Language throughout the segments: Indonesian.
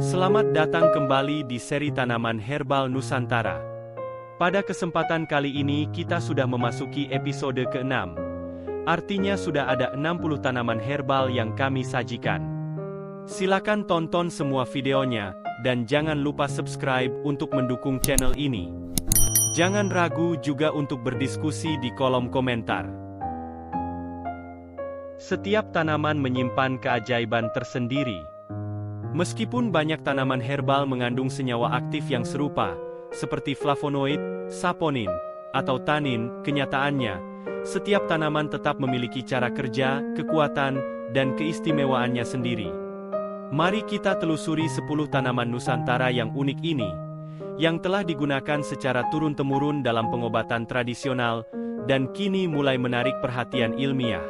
Selamat datang kembali di seri Tanaman Herbal Nusantara. Pada kesempatan kali ini kita sudah memasuki episode ke-6. Artinya sudah ada 60 tanaman herbal yang kami sajikan. Silakan tonton semua videonya, dan jangan lupa subscribe untuk mendukung channel ini. Jangan ragu juga untuk berdiskusi di kolom komentar. Setiap tanaman menyimpan keajaiban tersendiri. Meskipun banyak tanaman herbal mengandung senyawa aktif yang serupa, seperti flavonoid, saponin, atau tanin, kenyataannya, setiap tanaman tetap memiliki cara kerja, kekuatan, dan keistimewaannya sendiri. Mari kita telusuri 10 tanaman Nusantara yang unik ini, yang telah digunakan secara turun-temurun dalam pengobatan tradisional, dan kini mulai menarik perhatian ilmiah.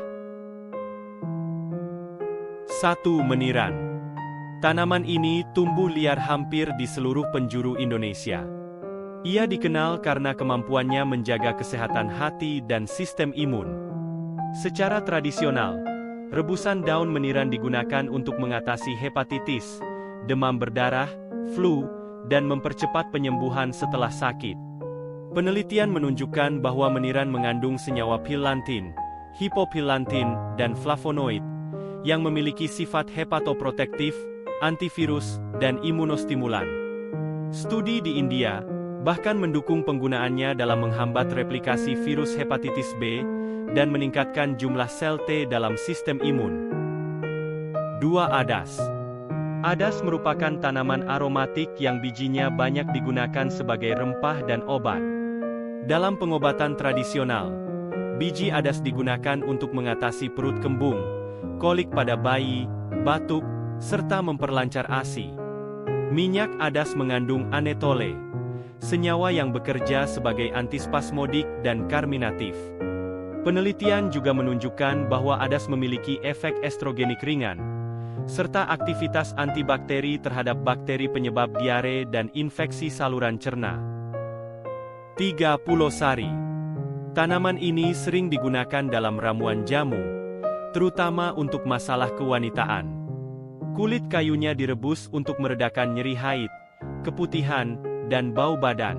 1. Meniran. Tanaman ini tumbuh liar hampir di seluruh penjuru Indonesia. Ia dikenal karena kemampuannya menjaga kesehatan hati dan sistem imun. Secara tradisional, rebusan daun meniran digunakan untuk mengatasi hepatitis, demam berdarah, flu, dan mempercepat penyembuhan setelah sakit. Penelitian menunjukkan bahwa meniran mengandung senyawa pilantin, hipopilantin, dan flavonoid, yang memiliki sifat hepatoprotektif, antivirus, dan imunostimulan. Studi di India bahkan mendukung penggunaannya dalam menghambat replikasi virus hepatitis B dan meningkatkan jumlah sel T dalam sistem imun. 2. Adas. Adas merupakan tanaman aromatik yang bijinya banyak digunakan sebagai rempah dan obat. Dalam pengobatan tradisional, biji adas digunakan untuk mengatasi perut kembung, kolik pada bayi, batuk, serta memperlancar ASI. Minyak adas mengandung anetole, senyawa yang bekerja sebagai antispasmodik dan karminatif. Penelitian juga menunjukkan bahwa adas memiliki efek estrogenik ringan, serta aktivitas antibakteri terhadap bakteri penyebab diare dan infeksi saluran cerna. 3. Pulosari. Tanaman ini sering digunakan dalam ramuan jamu, terutama untuk masalah kewanitaan. Kulit kayunya direbus untuk meredakan nyeri haid, keputihan, dan bau badan.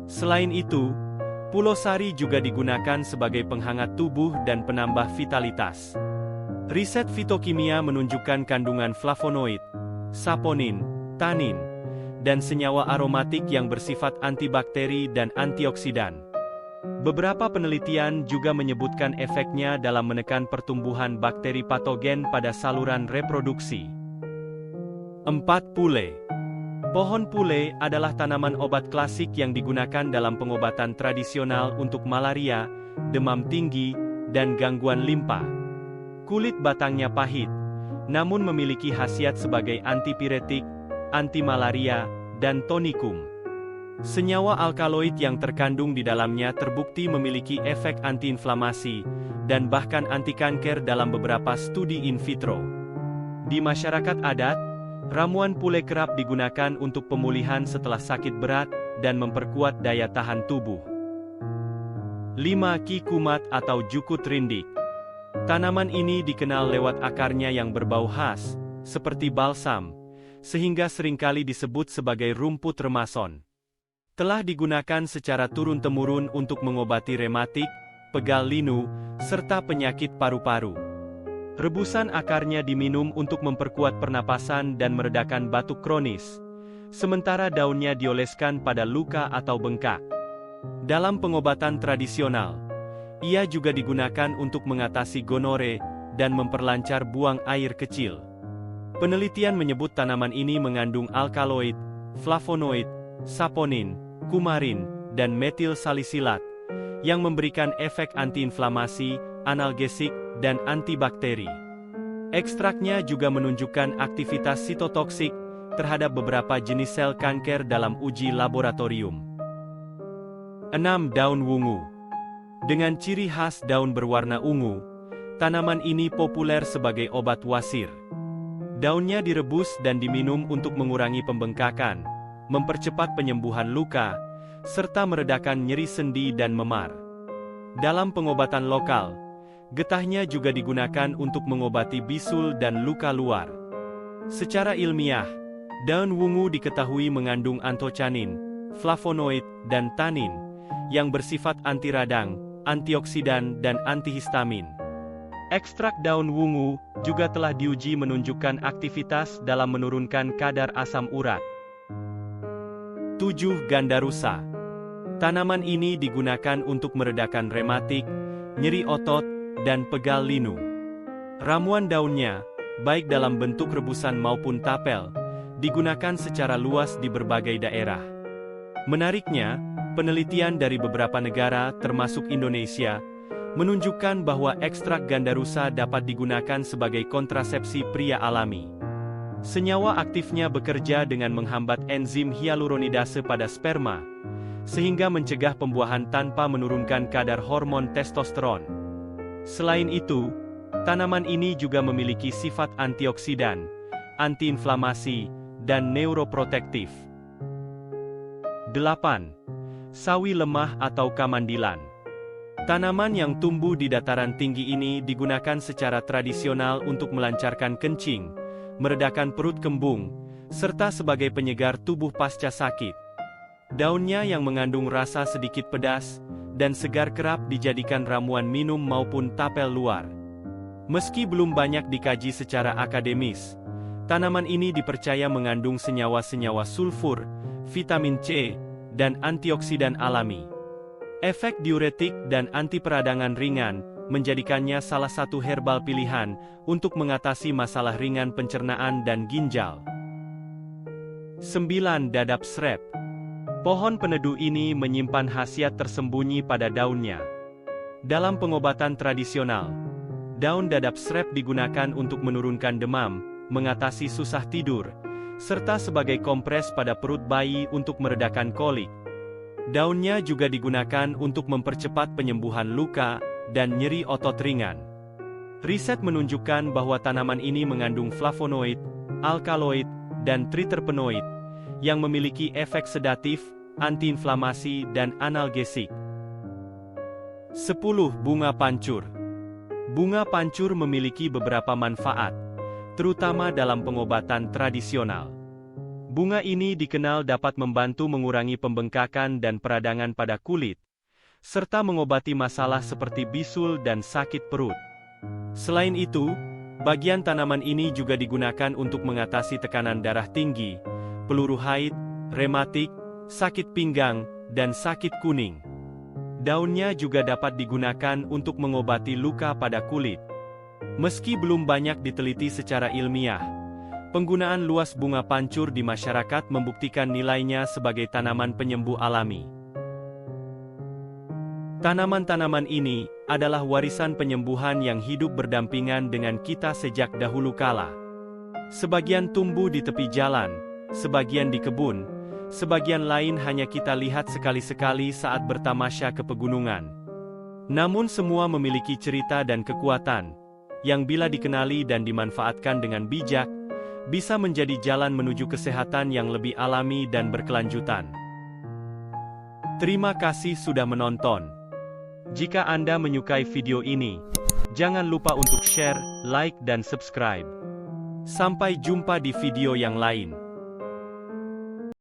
Selain itu, pulosari juga digunakan sebagai penghangat tubuh dan penambah vitalitas. Riset fitokimia menunjukkan kandungan flavonoid, saponin, tanin, dan senyawa aromatik yang bersifat antibakteri dan antioksidan. Beberapa penelitian juga menyebutkan efeknya dalam menekan pertumbuhan bakteri patogen pada saluran reproduksi. 4. Pule. Pohon pule adalah tanaman obat klasik yang digunakan dalam pengobatan tradisional untuk malaria, demam tinggi, dan gangguan limpa. Kulit batangnya pahit, namun memiliki khasiat sebagai antipiretik, antimalaria, dan tonikum. Senyawa alkaloid yang terkandung di dalamnya terbukti memiliki efek antiinflamasi, dan bahkan antikanker dalam beberapa studi in vitro. Di masyarakat adat, ramuan pule kerap digunakan untuk pemulihan setelah sakit berat, dan memperkuat daya tahan tubuh. 5. Kikumat atau jukut rindik. Tanaman ini dikenal lewat akarnya yang berbau khas, seperti balsam, sehingga seringkali disebut sebagai rumput remason. Telah digunakan secara turun-temurun untuk mengobati rematik, pegal linu, serta penyakit paru-paru. Rebusan akarnya diminum untuk memperkuat pernapasan dan meredakan batuk kronis, sementara daunnya dioleskan pada luka atau bengkak. Dalam pengobatan tradisional, ia juga digunakan untuk mengatasi gonore dan memperlancar buang air kecil. Penelitian menyebut tanaman ini mengandung alkaloid, flavonoid, saponin, kumarin, dan metil salisilat, yang memberikan efek antiinflamasi, analgesik, dan antibakteri. Ekstraknya juga menunjukkan aktivitas sitotoksik terhadap beberapa jenis sel kanker dalam uji laboratorium. 6. Daun wungu. Dengan ciri khas daun berwarna ungu, tanaman ini populer sebagai obat wasir. Daunnya direbus dan diminum untuk mengurangi pembengkakan, mempercepat penyembuhan luka, serta meredakan nyeri sendi dan memar. Dalam pengobatan lokal, getahnya juga digunakan untuk mengobati bisul dan luka luar. Secara ilmiah, Daun wungu diketahui mengandung anthocanin, flavonoid, dan tanin, yang bersifat anti radang, antioksidan dan antihistamin. Ekstrak daun wungu juga telah diuji menunjukkan aktivitas dalam menurunkan kadar asam urat. 7. Gandarusa. Tanaman ini digunakan untuk meredakan rematik, nyeri otot, dan pegal linu. Ramuan daunnya, baik dalam bentuk rebusan maupun tapel, digunakan secara luas di berbagai daerah. Menariknya, penelitian dari beberapa negara termasuk Indonesia, menunjukkan bahwa ekstrak gandarusa dapat digunakan sebagai kontrasepsi pria alami. Senyawa aktifnya bekerja dengan menghambat enzim hyaluronidase pada sperma, sehingga mencegah pembuahan tanpa menurunkan kadar hormon testosteron. Selain itu, tanaman ini juga memiliki sifat antioksidan, antiinflamasi, dan neuroprotektif. 8. Sawi lemah atau kamandilan. Tanaman yang tumbuh di dataran tinggi ini digunakan secara tradisional untuk melancarkan kencing, meredakan perut kembung, serta sebagai penyegar tubuh pasca sakit. Daunnya yang mengandung rasa sedikit pedas dan segar kerap dijadikan ramuan minum maupun tapel luar. Meski belum banyak dikaji secara akademis, tanaman ini dipercaya mengandung senyawa-senyawa sulfur, vitamin C, dan antioksidan alami. Efek diuretik dan anti peradangan ringan menjadikannya salah satu herbal pilihan untuk mengatasi masalah ringan pencernaan dan ginjal. 9. Dadap srep. Pohon peneduh ini menyimpan khasiat tersembunyi pada daunnya. Dalam pengobatan tradisional, daun dadap srep digunakan untuk menurunkan demam, mengatasi susah tidur, serta sebagai kompres pada perut bayi untuk meredakan kolik. Daunnya juga digunakan untuk mempercepat penyembuhan luka dan nyeri otot ringan. Riset menunjukkan bahwa tanaman ini mengandung flavonoid, alkaloid, dan triterpenoid, yang memiliki efek sedatif, antiinflamasi, dan analgesik. 10. Bunga pancur. Bunga pancur memiliki beberapa manfaat, terutama dalam pengobatan tradisional. Bunga ini dikenal dapat membantu mengurangi pembengkakan dan peradangan pada kulit, serta mengobati masalah seperti bisul dan sakit perut. Selain itu, bagian tanaman ini juga digunakan untuk mengatasi tekanan darah tinggi, peluru haid, rematik, sakit pinggang, dan sakit kuning. Daunnya juga dapat digunakan untuk mengobati luka pada kulit. Meski belum banyak diteliti secara ilmiah, penggunaan luas bunga pancur di masyarakat membuktikan nilainya sebagai tanaman penyembuh alami. Tanaman-tanaman ini adalah warisan penyembuhan yang hidup berdampingan dengan kita sejak dahulu kala. Sebagian tumbuh di tepi jalan, sebagian di kebun, sebagian lain hanya kita lihat sekali-sekali saat bertamasya ke pegunungan. Namun semua memiliki cerita dan kekuatan, yang bila dikenali dan dimanfaatkan dengan bijak, bisa menjadi jalan menuju kesehatan yang lebih alami dan berkelanjutan. Terima kasih sudah menonton. Jika Anda menyukai video ini, jangan lupa untuk share, like, dan subscribe. Sampai jumpa di video yang lain.